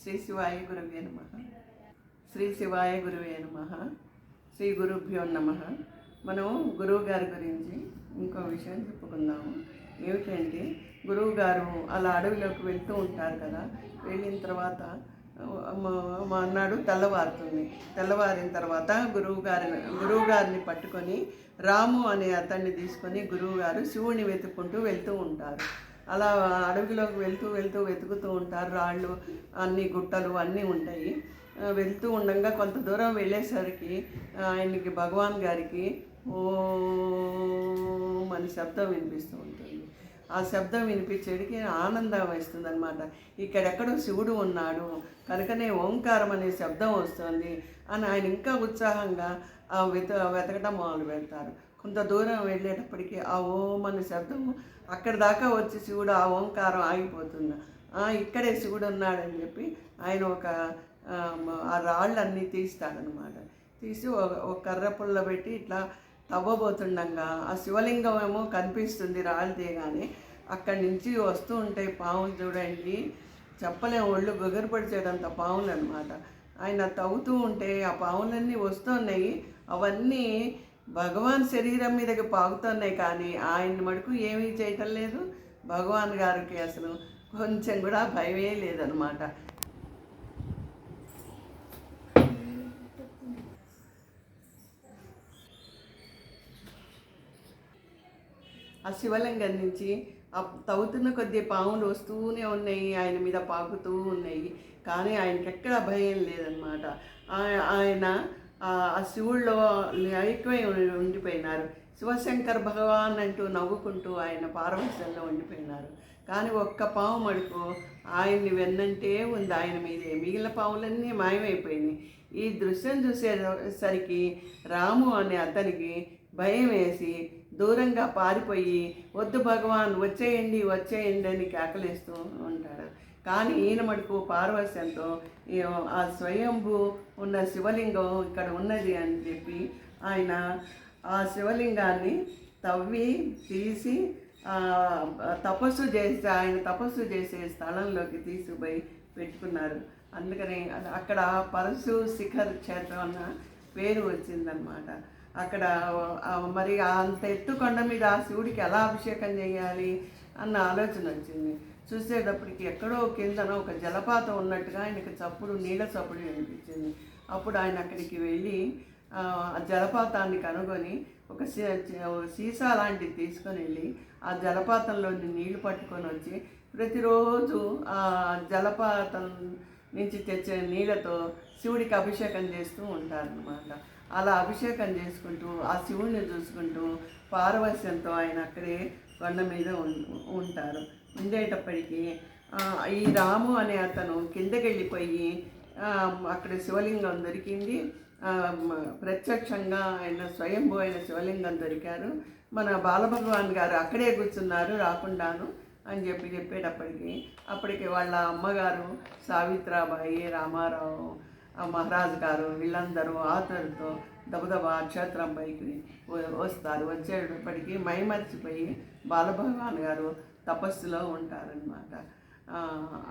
శ్రీ శివాయ గురువే నమః. శ్రీ శివాయ గురువే నమః. శ్రీ గురుభ్యో నమః. మనం గురువు గారి గురించి ఇంకో విషయం చెప్పుకుందాము. ఏమిటంటే గురువు గారు అలా అడవిలోకి వెళ్తూ ఉంటారు కదా. వెళ్ళిన తర్వాత అన్నాడు తెల్లవారుతుంది. తెల్లవారిన తర్వాత గురువు గారిని పట్టుకొని రాము అనే అతన్ని తీసుకొని గురువుగారు శివుని వెతుక్కుంటూ వెళ్తూ ఉంటారు. అలా అడవిలోకి వెతుకుతూ ఉంటారు. రాళ్ళు అన్ని గుట్టలు అన్నీ ఉంటాయి. వెళ్తూ ఉండగా కొంత దూరం వెళ్ళేసరికి ఆయనకి భగవాన్ గారికి ఓం అని శబ్దం వినిపిస్తూ ఉంటుంది. ఆ శబ్దం వినిపించేటికి ఆనందం వేస్తుంది అనమాట. ఇక్కడెక్కడో శివుడు ఉన్నాడు కనుకనే ఓంకారం అనే శబ్దం వస్తుంది అని ఆయన ఇంకా ఉత్సాహంగా వెతకడం మొదలు పెడతారు. కొంత దూరం వెళ్ళేటప్పటికి ఆ ఓం అనే శబ్దం అక్కడి దాకా వచ్చి శివుడు ఆ ఓంకారం ఆగిపోతుంది. ఇక్కడే శివుడు ఉన్నాడని చెప్పి ఆయన ఆ రాళ్ళన్నీ తీస్తాడనమాట. తీసి ఒక కర్ర పుల్ల పెట్టి ఇట్లా తవ్వబోతుండగా ఆ శివలింగం ఏమో కనిపిస్తుంది రాళ్ళు తీయగానే. అక్కడి నుంచి వస్తూ ఉంటాయి పాములు, చూడండి చెప్పలేము, ఒళ్ళు గొగరపడిచేటంత పాములు అనమాట. ఆయన తవ్వుతూ ఉంటే ఆ పాములన్నీ వస్తున్నాయి. అవన్నీ భగవాన్ శరీరం మీదకి పాకుతున్నాయి కానీ ఆయన్ని మటుకు ఏమీ చేయటం లేదు. భగవాన్ గారికి అసలు కొంచెం కూడా భయమే లేదనమాట. ఆ శివలింగం నుంచి తవ్వుతున్న కొద్ది పాములు వస్తూనే ఉన్నాయి, ఆయన మీద పాకుతూ ఉన్నాయి. కానీ ఆయనకి ఎక్కడ భయం లేదనమాట. ఆయన ఆ శివుల్లో ఐక్యమై ఉండిపోయినారు. శివశంకర్ భగవాన్ అంటూ నవ్వుకుంటూ ఆయన పారవశ్యంలో ఉండిపోయినారు. కానీ ఒక్క పాము మడుకు ఆయన్ని వెన్నంటే ఉంది ఆయన మీదే. మిగిలిన పాములన్నీ మాయమైపోయినాయి. ఈ దృశ్యం చూసేసరికి రాము అనే అతనికి భయం వేసి దూరంగా పారిపోయి వద్దు భగవాన్ వచ్చేయండి అని కేకలేస్తూ ఉంటాడు. కానీ ఈయన మటుకు పారవశ్యంతో ఆ స్వయంభూ ఉన్న శివలింగం ఇక్కడ ఉన్నది అని చెప్పి ఆయన ఆ శివలింగాన్ని తవ్వి తీసి ఆయన తపస్సు చేసే స్థలంలోకి తీసుకుపోయి పెట్టుకున్నారు. అందుకని అక్కడ పరశు శిఖర్ క్షేత్రం అన్న పేరు వచ్చిందనమాట. అక్కడ మరి అంత ఎత్తు కొండ మీద ఆ శివుడికి ఎలా అభిషేకం చేయాలి అన్న ఆలోచన వచ్చింది. చూసేటప్పటికి ఎక్కడో కిందన ఒక జలపాతం ఉన్నట్టుగా ఆయనకి నీళ్ళ చప్పుడు అనిపించింది. అప్పుడు ఆయన అక్కడికి వెళ్ళి ఆ జలపాతాన్ని కనుగొని ఒక సీసా లాంటిది తీసుకొని వెళ్ళి ఆ జలపాతంలోని నీళ్లు పట్టుకొని వచ్చి ప్రతిరోజు ఆ జలపాతం నుంచి తెచ్చే నీళ్ళతో శివుడికి అభిషేకం చేస్తూ ఉంటారనమాట. అలా అభిషేకం చేసుకుంటూ ఆ శివుడిని చూసుకుంటూ పారవశ్యంతో ఆయన అక్కడే కొండ మీద ఉంటారు. ఉండేటప్పటికీ ఈ రాము అనే అతను కిందకి వెళ్ళిపోయి అక్కడ శివలింగం దొరికింది. ప్రత్యక్షంగా ఆయన స్వయంభూ అయిన శివలింగం దొరికారు. మన బాలభగవాన్ గారు అక్కడే కూర్చున్నారు రాకుండాను అని చెప్పేటప్పటికి వాళ్ళ అమ్మగారు సావిత్రాబాయి, రామారావు మహారాజు గారు వీళ్ళందరూ ఆతరుతో దబదబా క్షేత్రం పైకి వస్తారు. వచ్చేటప్పటికి మైమర్చిపోయి బాలభగవాన్ గారు తపస్సులో ఉంటారనమాట.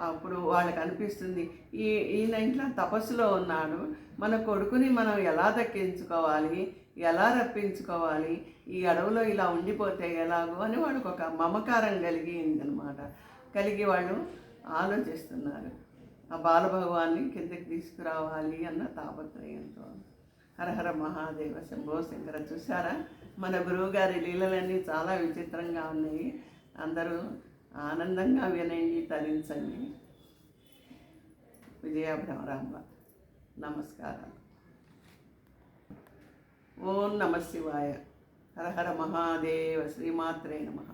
అప్పుడు వాళ్ళకి అనిపిస్తుంది ఈయన ఇంట్లో తపస్సులో ఉన్నాడు, మన కొడుకుని మనం ఎలా దక్కించుకోవాలి, ఎలా రప్పించుకోవాలి, ఈ అడవిలో ఇలా ఉండిపోతే ఎలాగో అని వాళ్ళకు ఒక మమకారం కలిగి వాళ్ళు ఆలోచిస్తున్నారు. ఆ బాలభగవాన్ని కిందకి తీసుకురావాలి అన్న తాపత్రయంతో. హరహర మహాదేవ శంభో శంకర. చూసారా, మన గురువుగారి లీలలన్నీ చాలా విచిత్రంగా ఉన్నాయి. అందరూ ఆనందంగా వినండి, తరించండి. విజయభ్రమరాంబ. నమస్కారం. ఓం నమ శివాయ. హరహర మహాదేవ. శ్రీమాత్రే నమః.